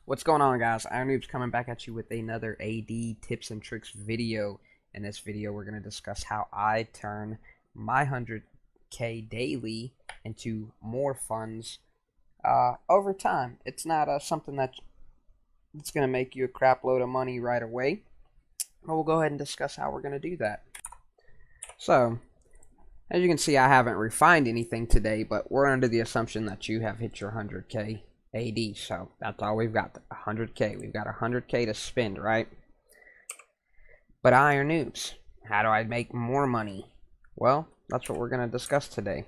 What's going on, guys? Iron Noob's coming back at you with another AD tips and tricks video. In this video, we're going to discuss how I turn my 100k daily into more funds over time. It's not something that's going to make you a crap load of money right away, but we'll go ahead and discuss how we're going to do that. So, as you can see, I haven't refined anything today, but we're under the assumption that you have hit your 100k AD, so that's all we've got, 100k. We've got 100k to spend, right? But Iron Noobs, how do I make more money? Well, that's what we're going to discuss today.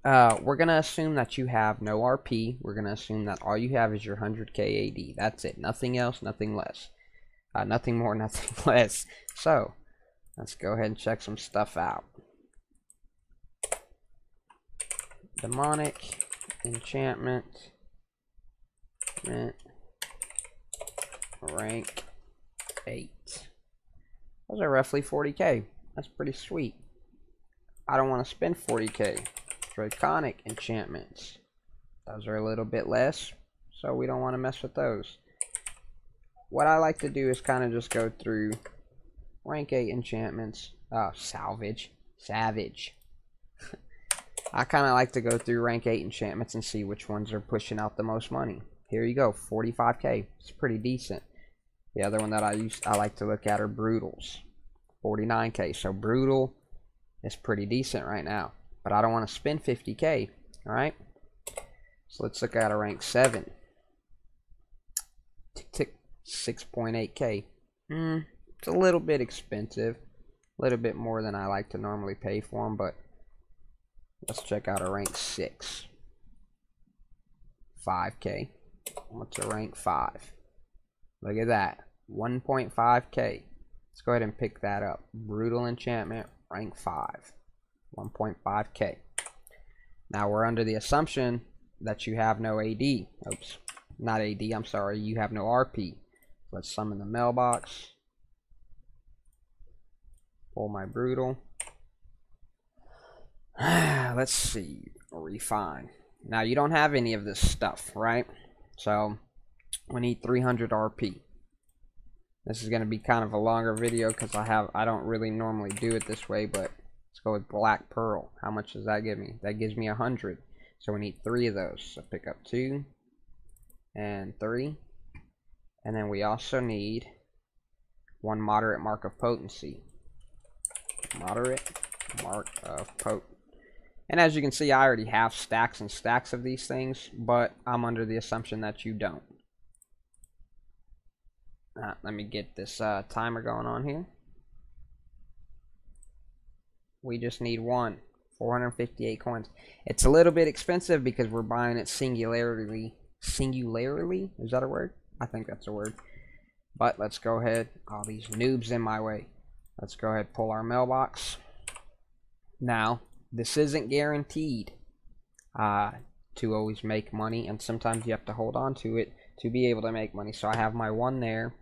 We're going to assume that you have no RP. We're going to assume that all you have is your 100k AD. That's it. Nothing else, nothing less. Nothing more, nothing less. So, let's go ahead and check some stuff out. Demonic enchantment, rank 8. Those are roughly 40k. That's pretty sweet. I don't want to spend 40k. Draconic enchantments. Those are a little bit less, so we don't want to mess with those. What I like to do is kind of just go through rank 8 enchantments. Savage. I kind of like to go through rank 8 enchantments and see which ones are pushing out the most money. Here you go, 45k. It's pretty decent. The other one that I like to look at are brutals. 49k. So brutal is pretty decent right now. But I don't want to spend 50k. Alright? So let's look at a rank 7. Tick 6.8k. It's a little bit expensive. A little bit more than I like to normally pay for them, but let's check out a rank 6. 5k. What's a rank 5? Look at that. 1.5k. Let's go ahead and pick that up. Brutal enchantment, rank 5. 1.5k. Now we're under the assumption that you have no AD. Oops. Not AD, I'm sorry. You have no RP. Let's summon the mailbox. Pull my brutal. Let's see. Refine. Now you don't have any of this stuff, right? So we need 300 RP. This is going to be kind of a longer video because I don't really normally do it this way, but let's go with Black Pearl. How much does that give me? That gives me 100. So we need 3 of those. So pick up 2 and 3. And then we also need 1 moderate mark of potency. Moderate mark of potency. And as you can see, I already have stacks and stacks of these things, but I'm under the assumption that you don't. Let me get this timer going on here. We just need 458 coins. It's a little bit expensive because we're buying it singularly. Singularly? Is that a word? I think that's a word. But let's go ahead. All these noobs in my way. Let's go ahead and pull our mailbox. Now, this isn't guaranteed to always make money, and sometimes you have to hold on to it to be able to make money. So I have my 1 there.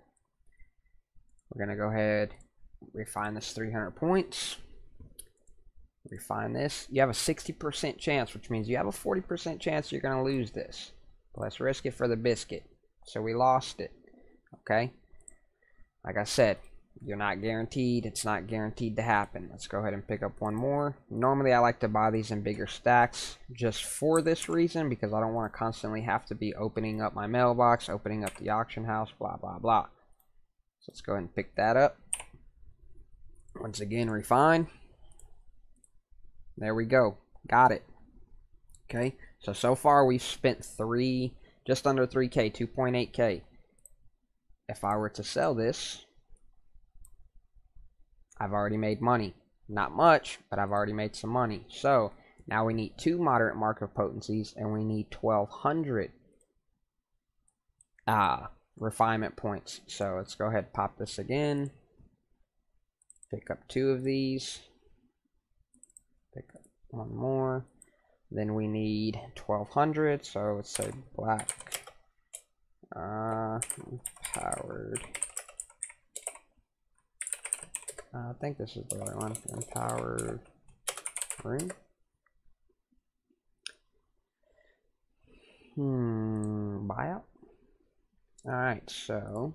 We're going to go ahead, refine this 300 points. Refine this. You have a 60% chance, which means you have a 40% chance you're going to lose this. But let's risk it for the biscuit. So we lost it. Okay? Like I said, you're not guaranteed. It's not guaranteed to happen. Let's go ahead and pick up 1 more. Normally, I like to buy these in bigger stacks just for this reason, because I don't want to constantly have to be opening up my mailbox, opening up the auction house, blah, blah, blah. So let's go ahead and pick that up. Once again, refine. There we go. Got it. Okay. So far, we've spent just under 3k, 2.8k. If I were to sell this, I've already made money. Not much, but I've already made some money. So now we need 2 moderate mark of potencies, and we need 1,200 refinement points. So let's go ahead and pop this again. Pick up 2 of these. Pick up 1 more. Then we need 1,200. So let's say black. Empowered. I think this is the right one. Empowered rune. Buyout. Alright, so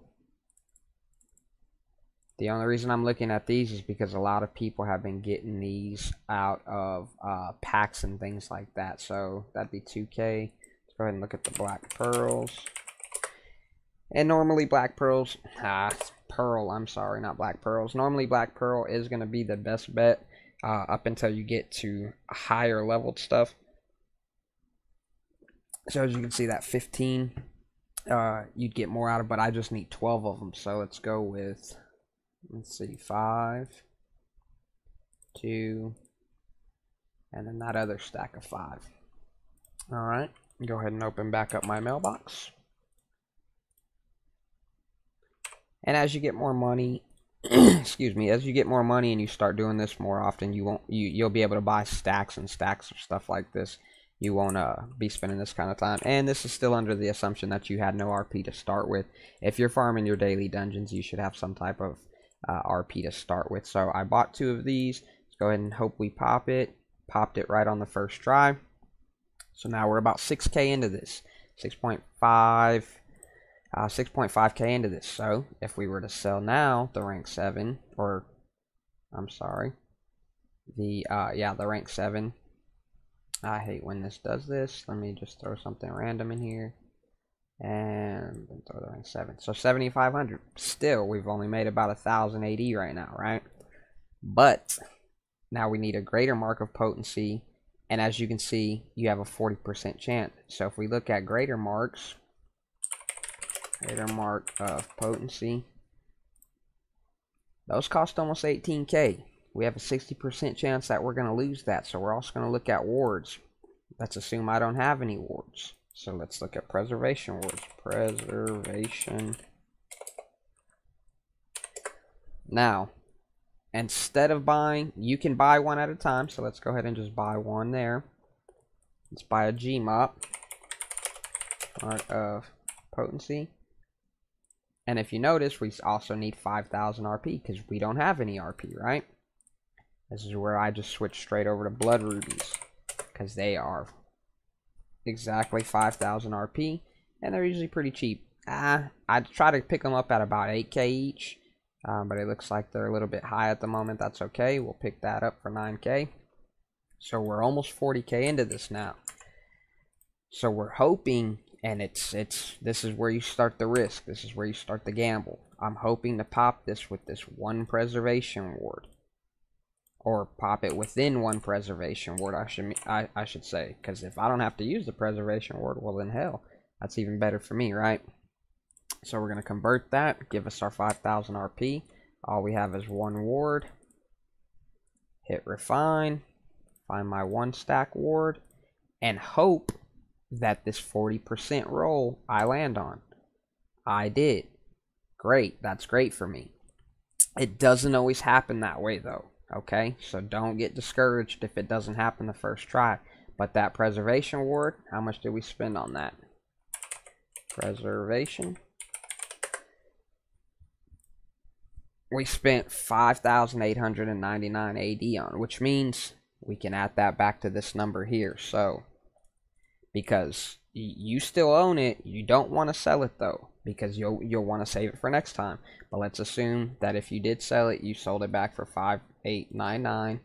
the only reason I'm looking at these is because a lot of people have been getting these out of packs and things like that. So that'd be 2K. Let's go ahead and look at the black pearls. And normally black pearls, pearl, I'm sorry, not black pearls. Normally black pearl is going to be the best bet up until you get to higher leveled stuff. So as you can see, that 15, you'd get more out of, but I just need 12 of them. So let's go with, let's see, 5, 2, and then that other stack of 5. All right, go ahead and open back up my mailbox. And as you get more money, excuse me, as you get more money and you start doing this more often, you'll be able to buy stacks and stacks of stuff like this. You won't be spending this kind of time. And this is still under the assumption that you had no RP to start with. If you're farming your daily dungeons, you should have some type of RP to start with. So I bought 2 of these. Let's go ahead and hope we pop it. Popped it right on the first try. So now we're about 6K into this. 6.5K into this. So if we were to sell now the rank 7, or I'm sorry, the rank 7. I hate when this does this. Let me just throw something random in here and then throw the rank 7. So 7,500. Still, we've only made about 1,000 AD right now, right? But now we need a greater mark of potency, and as you can see, you have a 40% chance. So if we look at greater marks, greater mark of potency, those cost almost 18K. We have a 60% chance that we're going to lose that. So we're also going to look at wards. Let's assume I don't have any wards. So let's look at preservation wards. Preservation. Now, instead of buying, you can buy one at a time. So let's go ahead and just buy one there. Let's buy a Gmop. Mark of potency. And if you notice, we also need 5,000 RP because we don't have any RP, right? This is where I just switch straight over to blood rubies because they are exactly 5,000 RP and they're usually pretty cheap. I try to pick them up at about 8K each, but it looks like they're a little bit high at the moment. That's okay. We'll pick that up for 9K. So we're almost 40K into this now. So we're hoping, and this is where you start the risk. This is where you start the gamble. I'm hoping to pop this with this one preservation ward. Or pop it within one preservation ward, I should say. Because if I don't have to use the preservation ward, well then hell, that's even better for me, right? So we're going to convert that, give us our 5,000 RP. All we have is one ward. Hit refine. Find my 1 stack ward. And hope that this 40% roll I land on. I did. Great. That's great for me. It doesn't always happen that way though. Okay, so don't get discouraged if it doesn't happen the first try. But that preservation ward, how much did we spend on that? Preservation. We spent 5,899 AD on, which means we can add that back to this number here. So, because you still own it, you don't want to sell it though, because you'll want to save it for next time. But let's assume that if you did sell it, you sold it back for 5,899,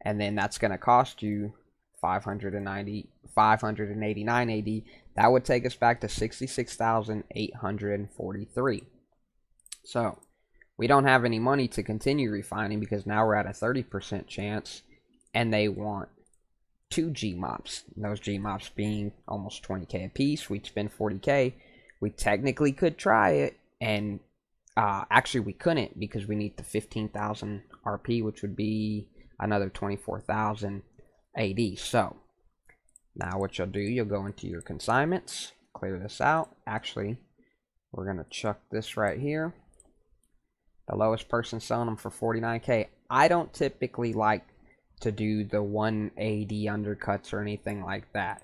and then that's going to cost you 589 AD. That would take us back to 66,843. So we don't have any money to continue refining because now we're at a 30% chance, and they want 2 Gmops. Those Gmops being almost 20K a piece. We'd spend 40K. We technically could try it, and actually we couldn't because we need the 15,000 RP, which would be another 24,000 AD. So now what you'll do, you'll go into your consignments, clear this out. Actually, we're going to chuck this right here. The lowest person selling them for 49K. I don't typically like to do the 1 AD undercuts or anything like that.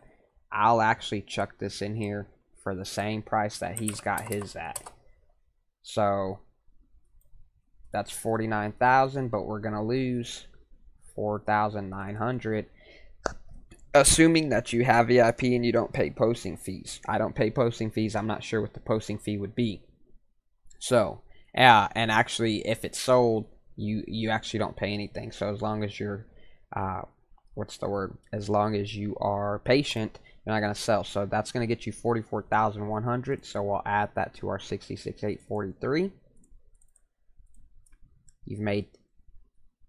I'll actually chuck this in here for the same price that he's got his at. So that's 49,000, but we're gonna lose 4,900 assuming that you have VIP and you don't pay posting fees. I don't pay posting fees. I'm not sure what the posting fee would be. So, yeah, and actually, if it's sold, you actually don't pay anything. So as long as you're, what's the word? As long as you are patient, you're not gonna sell. So that's gonna get you 44,100. So we'll add that to our 66,843.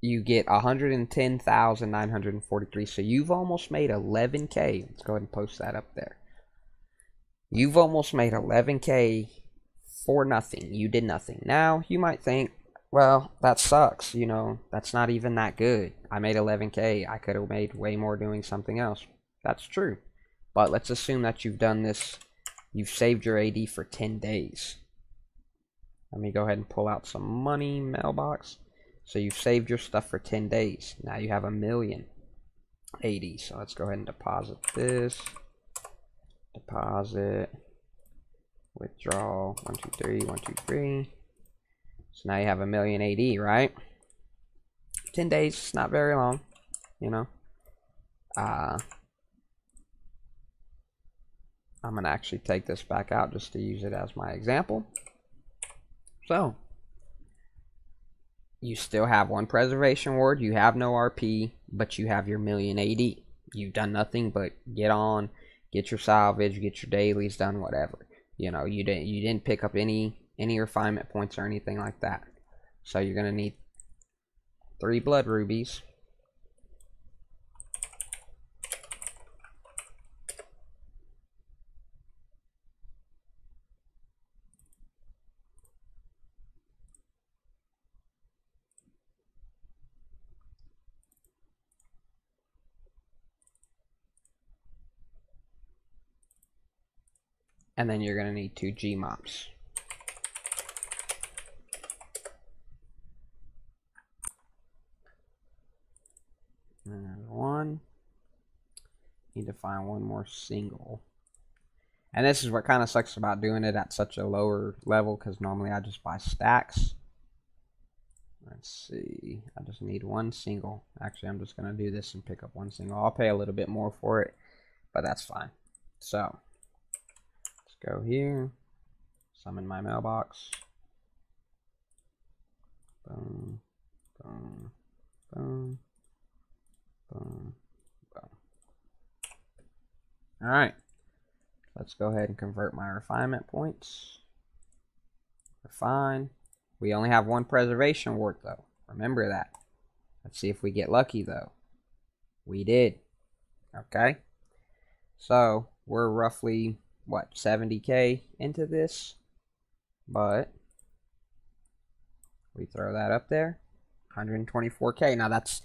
You get 110,943. So you've almost made 11K. Let's go ahead and post that up there. You've almost made 11K for nothing. You did nothing. Now, you might think, well, that sucks. You know, that's not even that good. I made 11K. I could have made way more doing something else. That's true. But let's assume that you've done this. You've saved your AD for 10 days. Let me go ahead and pull out some money mailbox. So you've saved your stuff for 10 days. Now you have 1,000,000 AD. So let's go ahead and deposit this. Deposit. Withdraw. 1, 2, 3. 1, 2, 3. So now you have 1,000,000 AD, right? 10 days. It's not very long. You know. I'm going to actually take this back out just to use it as my example. So, you still have one preservation ward, you have no RP, but you have your 1,000,000 AD. You've done nothing but get on, get your salvage, get your dailies done, whatever. You know, you didn't pick up any refinement points or anything like that. So you're gonna need 3 blood rubies. And then you're going to need 2 G-mops. And 1. Need to find one more single. And this is what kind of sucks about doing it at such a lower level, because normally I just buy stacks. Let's see. I just need 1 single. Actually, I'm just going to do this and pick up 1 single. I'll pay a little bit more for it, but that's fine. So, go here, summon my mailbox. Boom, boom, boom, boom, boom. Alright, let's go ahead and convert my refinement points. Refine. We only have 1 preservation ward though. Remember that. Let's see if we get lucky though. We did. Okay. So, we're roughly what, 70K into this, but we throw that up there, 124K. Now that's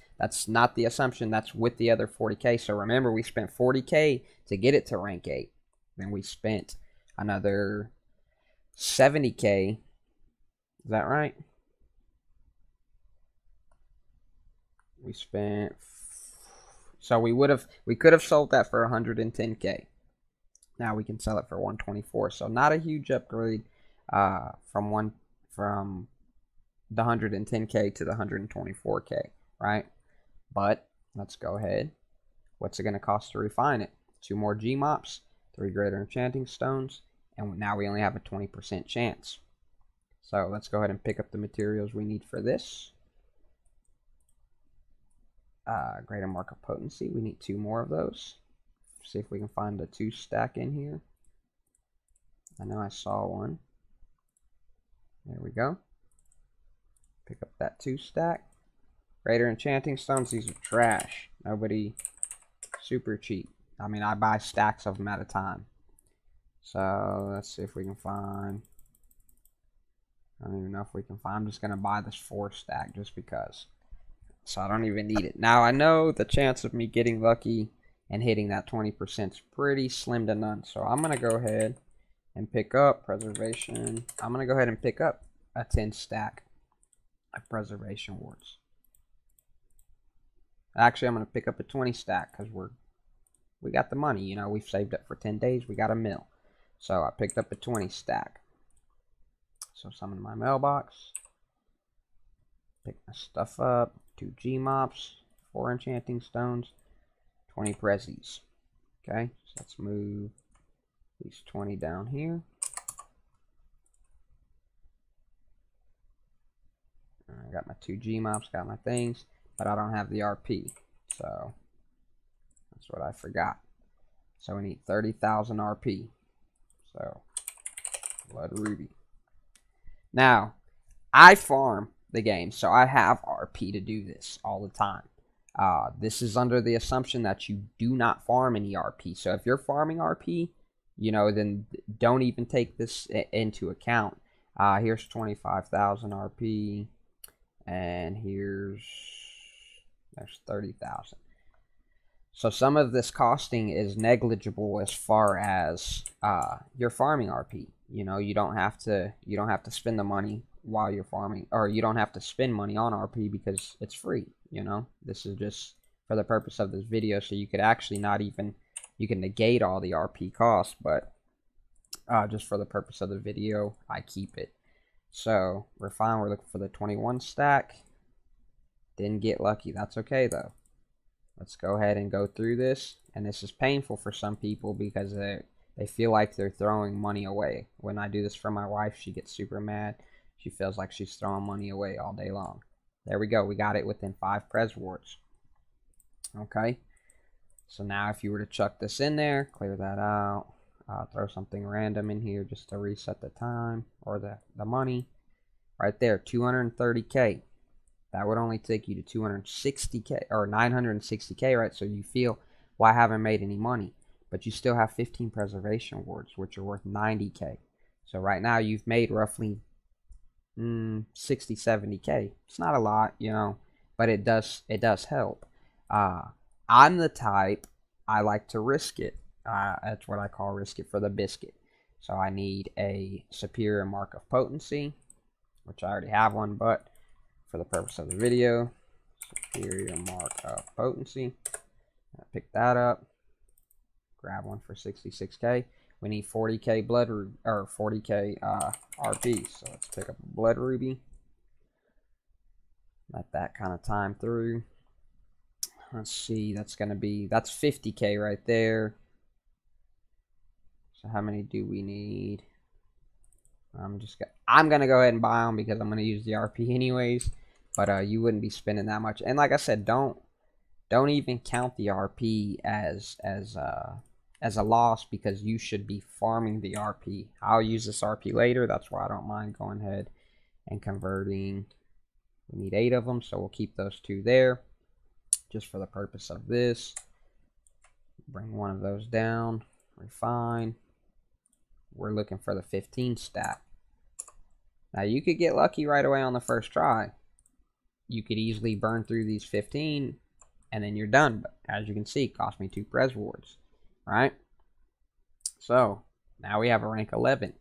not the assumption, that's with the other 40K. So remember, we spent 40K to get it to rank 8. Then we spent another 70K. Is that right? We spent, so we could have sold that for 110K. Now we can sell it for 124. So not a huge upgrade from the 110K to the 124K, right? But let's go ahead. What's it going to cost to refine it? 2 more G-mops, 3 greater enchanting stones, and now we only have a 20% chance. So let's go ahead and pick up the materials we need for this. Greater mark of potency. We need 2 more of those. See if we can find a 2 stack in here. I know I saw one. There we go. Pick up that 2 stack. Greater enchanting stones. These are trash. Nobody, super cheap. I mean, I buy stacks of them at a time. So let's see if we can find. I don't even know if we can find. I'm just gonna buy this 4 stack just because. So I don't even need it. Now I know the chance of me getting lucky and hitting that 20% is pretty slim to none. So I'm going to go ahead and pick up preservation. I'm going to go ahead and pick up a 10 stack of preservation wards. Actually, I'm going to pick up a 20 stack because we got the money. You know, we've saved up for 10 days. We got a mil. So I picked up a 20 stack. So summon my mailbox. Pick my stuff up. 2 G-mops. 4 enchanting stones. 20 prezzies. Okay, so let's move these 20 down here. I got my 2 Gmops, got my things, but I don't have the RP. So that's what I forgot. So we need 30,000 RP. So Blood Ruby. Now, I farm the game, so I have RP to do this all the time. This is under the assumption that you do not farm any RP. So if you're farming RP, you know, then don't even take this into account. Here's 25,000 RP, and there's 30,000. So some of this costing is negligible as far as your farming RP. You know, you don't have to spend the money while you're farming, or you don't have to spend money on RP because it's free. You know, this is just for the purpose of this video, so you could actually not even, you can negate all the RP costs, but just for the purpose of the video, I keep it. So we're fine. We're looking for the 21 stack. Didn't get lucky. That's okay though. Let's go ahead and go through this. And this is painful for some people because they feel like they're throwing money away. When I do this for my wife, she gets super mad. She feels like she's throwing money away all day long. There we go. We got it within 5 Prez Wards. Okay. So now if you were to chuck this in there, clear that out. Throw something random in here just to reset the time or the money. Right there, 230K. That would only take you to 260K or 960K, right? So you feel, well, I haven't made any money. But you still have 15 preservation wards, which are worth 90K. So right now you've made roughly 60, 70K. It's not a lot, you know, but it does help. I'm the type, I like to risk it. That's what I call risk it for the biscuit. So I need a superior mark of potency, which I already have one, but for the purpose of the video, superior mark of potency. Pick that up. Grab one for 66K. We need 40K blood or 40K RP. So let's pick up a Blood Ruby. Let that kind of time through. Let's see. That's 50K right there. So how many do we need? I'm gonna go ahead and buy them because I'm gonna use the RP anyways. But you wouldn't be spending that much. And like I said, don't even count the RP as a loss because you should be farming the RP. I'll use this RP later. That's why I don't mind going ahead and converting. We need 8 of them, so we'll keep those 2 there just for the purpose of this. Bring one of those down. Refine. We're looking for the 15 stack. Now you could get lucky right away on the first try. You could easily burn through these 15 and then you're done. But as you can see, it cost me 2 Prez Wards. Right? So now we have a rank 11.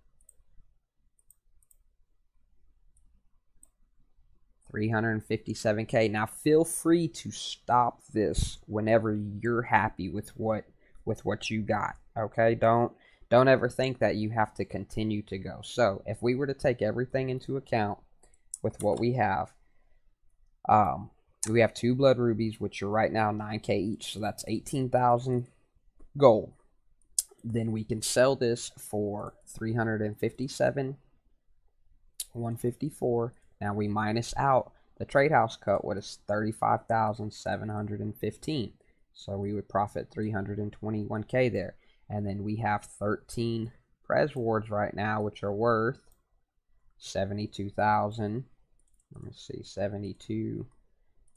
357K. Now feel free to stop this whenever you're happy with what you got. Okay? Don't ever think that you have to continue to go. So if we were to take everything into account with what we have 2 Blood Rubies, which are right now 9K each, so that's 18,000 gold. Then we can sell this for 357, 154. Now we minus out the trade house cut, what is 35,715. So we would profit 321K there. And then we have 13 Prez Wards right now, which are worth 72,000. Let me see, 72,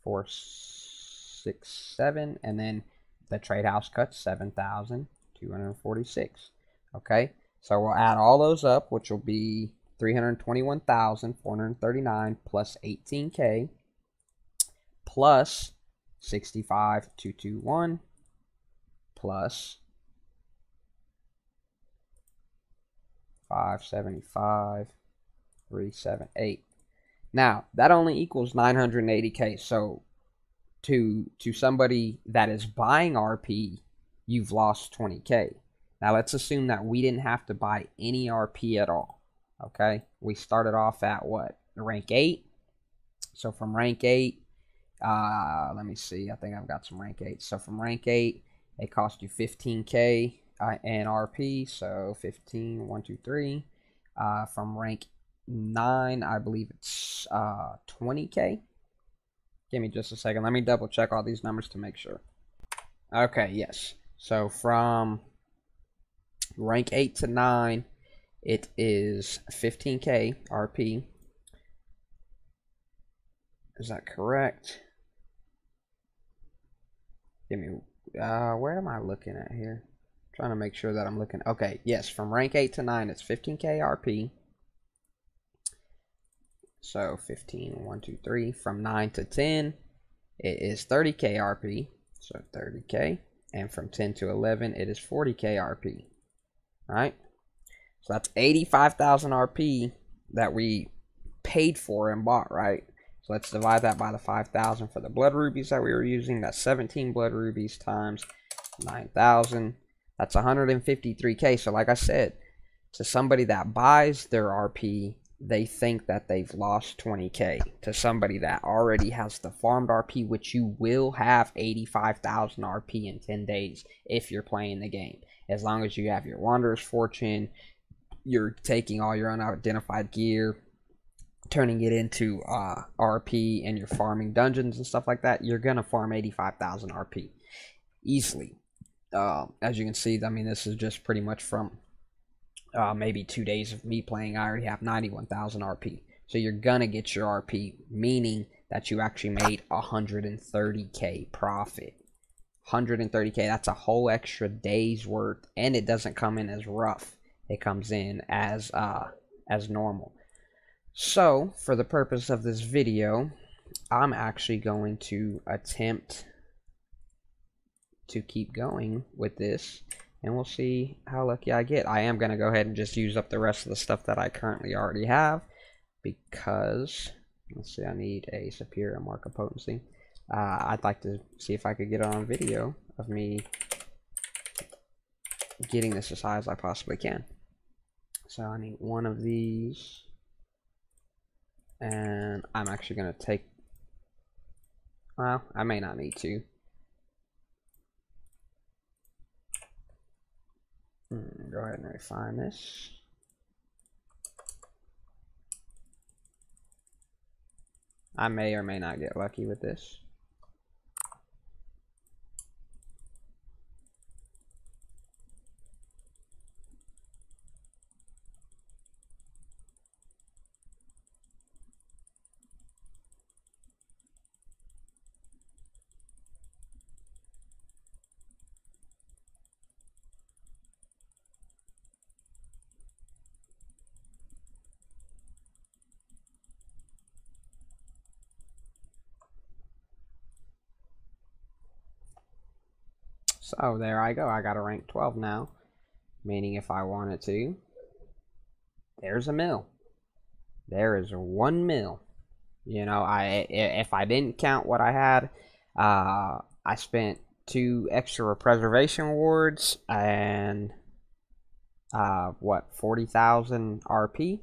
467, and then the trade house cut 7,246. Okay, so we'll add all those up, which will be 321,439 plus 18K plus 65,221 plus 575, 378. Now, that only equals 980K. So, to somebody that is buying RP, you've lost 20K. Now, let's assume that we didn't have to buy any RP at all. Okay? We started off at what? Rank 8. So, from rank 8, let me see. I think I've got some rank 8. So, from rank 8, it costs you 15k in RP. So 15, 1, 2, 3. From rank 9, I believe it's 20k. Give me just a second. Let me double check all these numbers to make sure. Okay, yes. So from rank 8 to 9, it is 15k RP. Is that correct? Give me, where am I looking at here? Trying to make sure that I'm looking. Okay, yes, from rank 8 to 9, it's 15k RP. So 15, 1, 2, 3. From 9 to 10, it is 30k RP. So 30k. And from 10 to 11, it is 40k RP. Right? So that's 85,000 RP that we paid for and bought, right? So let's divide that by the 5,000 for the blood rubies that we were using. That's 17 blood rubies times 9,000. That's 153k. So like I said, to somebody that buys their RP, they think that they've lost 20k. To somebody that already has the farmed RP, which you will have 85,000 RP in 10 days if you're playing the game. As long as you have your Wanderer's Fortune, you're taking all your unidentified gear, turning it into RP, and you're farming dungeons and stuff like that, you're gonna farm 85,000 RP easily. As you can see, I mean, this is just pretty much from maybe 2 days of me playing. I already have 91,000 RP. So you're gonna get your RP, meaning that you actually made 130k profit. 130k, that's a whole extra day's worth, and it doesn't come in as rough. It comes in as normal. So, for the purpose of this video, I'm actually going to attempt to keep going with this, and we'll see how lucky I get. I am going to go ahead and just use up the rest of the stuff that I currently already have, because, let's see, I need a superior mark of potency. I'd like to see if I could get it on video of me getting this as high as I possibly can. So I need one of these, and I'm actually going to take, well, I may not need to. Go ahead and refine this. I may or may not get lucky with this. So there I go. I got a rank 12 now, meaning if I wanted to, there's a mill. There is 1 mil. You know, if I didn't count what I had, I spent 2 extra preservation awards and what, 40,000 RP.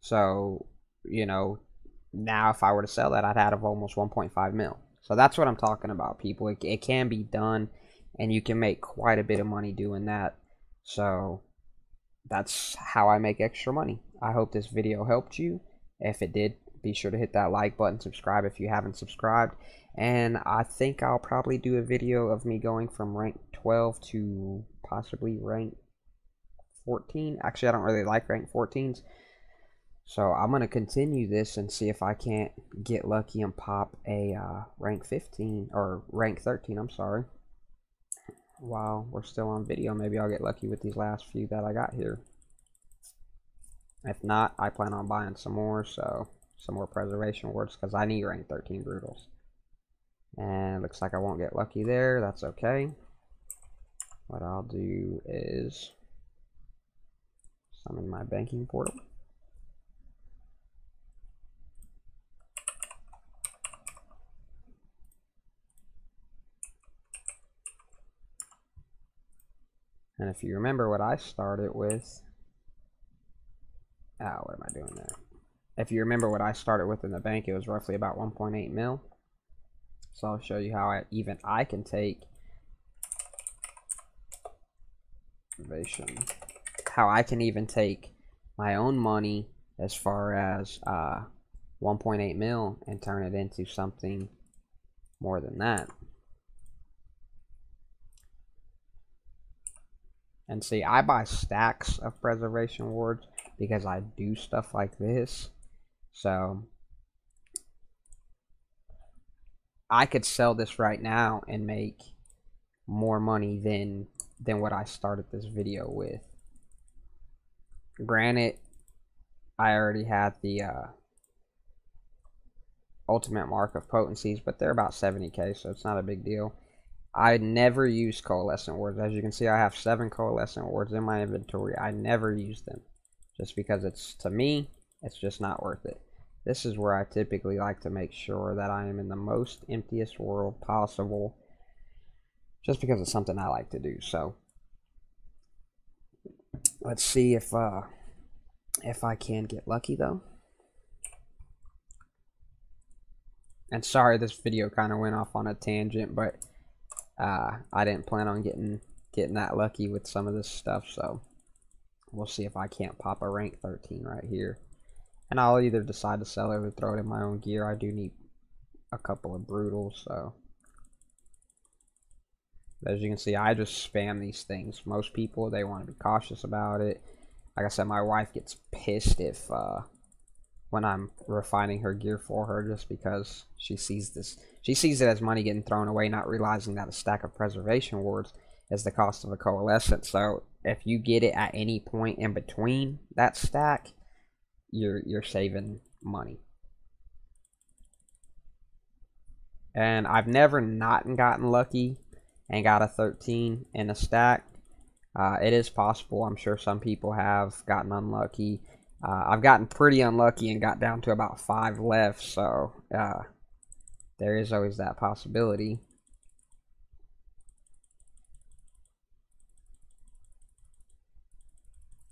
So, you know, now if I were to sell that, I'd have almost 1.5 mil. So that's what I'm talking about, people. It can be done, and you can make quite a bit of money doing that. So that's how I make extra money. I hope this video helped you. If it did, be sure to hit that like button, subscribe if you haven't subscribed, and I think I'll probably do a video of me going from rank 12 to possibly rank 14. Actually, I don't really like rank 14s, so I'm going to continue this and see if I can't get lucky and pop a rank 15, or rank 13, I'm sorry. While we're still on video, maybe I'll get lucky with these last few that I got here. If not, I plan on buying some more, so some more preservation awards, because I need rank 13 brutals. And it looks like I won't get lucky there. That's okay. What I'll do is summon my banking portal. And if you remember what I started with, what am I doing there? If you remember what I started with in the bank, it was roughly about 1.8 mil. So I'll show you how even I can take preservation. How I can even take my own money as far as 1.8 mil and turn it into something more than that. And see, I buy stacks of preservation wards because I do stuff like this. So I could sell this right now and make more money than what I started this video with. Granted, I already had the ultimate mark of potencies, but they're about 70k, so it's not a big deal. I never use coalescent wards. As you can see, I have 7 coalescent wards in my inventory. I never use them just because it's, to me, it's just not worth it. This is where I typically like to make sure that I am in the most emptiest world possible, just because it's something I like to do. So let's see if I can get lucky though. And sorry, this video kind of went off on a tangent, but I didn't plan on getting that lucky with some of this stuff. So we'll see if I can't pop a rank 13 right here. And I'll either decide to sell it or throw it in my own gear. I do need a couple of brutals, so. As you can see, I just spam these things. Most people, they want to be cautious about it. Like I said, my wife gets pissed if when I'm refining her gear for her, just because she sees this. She sees it as money getting thrown away, not realizing that a stack of preservation wards is the cost of a coalescent. So if you get it at any point in between that stack, you're saving money. And I've never not gotten lucky and got a 13 in a stack. It is possible. I'm sure some people have gotten unlucky. I've gotten pretty unlucky and got down to about 5 left, so there is always that possibility.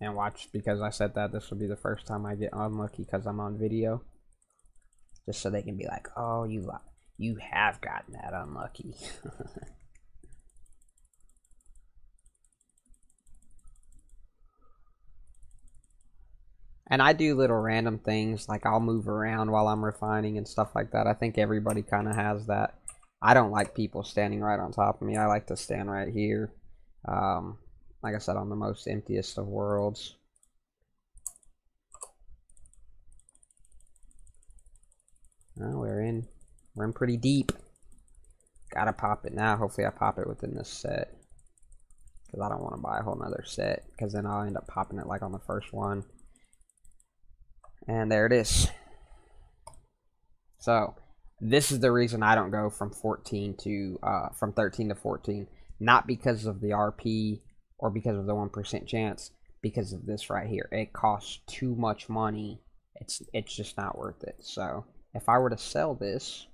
And watch, because I said that, this will be the first time I get unlucky because I'm on video. Just so they can be like, oh, you have gotten that unlucky. And I do little random things, like I'll move around while I'm refining and stuff like that. I think everybody kind of has that. I don't like people standing right on top of me. I like to stand right here. Like I said, on the most emptiest of worlds. Oh, we're in pretty deep. Gotta pop it now. Hopefully I pop it within this set, because I don't want to buy a whole nother set, because then I'll end up popping it like on the first one. And there it is. So this is the reason I don't go from 13 to 14. Not because of the RP or because of the 1% chance, because of this right here. It costs too much money. It's just not worth it. So if I were to sell this,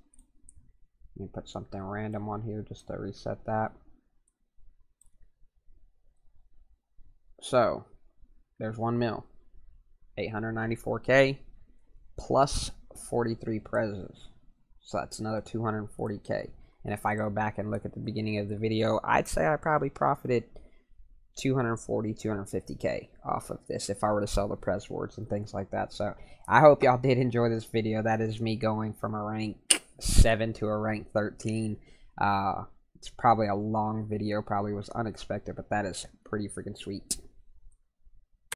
let me put something random on here just to reset that. So there's 1 mil, 894k plus 43 prezes. So that's another 240k. And if I go back and look at the beginning of the video, I'd say I probably profited 240, 250k off of this if I were to sell the prez wards and things like that. So I hope y'all did enjoy this video. That is me going from a rank 7 to a rank 13. It's probably a long video, probably was unexpected, but that is pretty freaking sweet.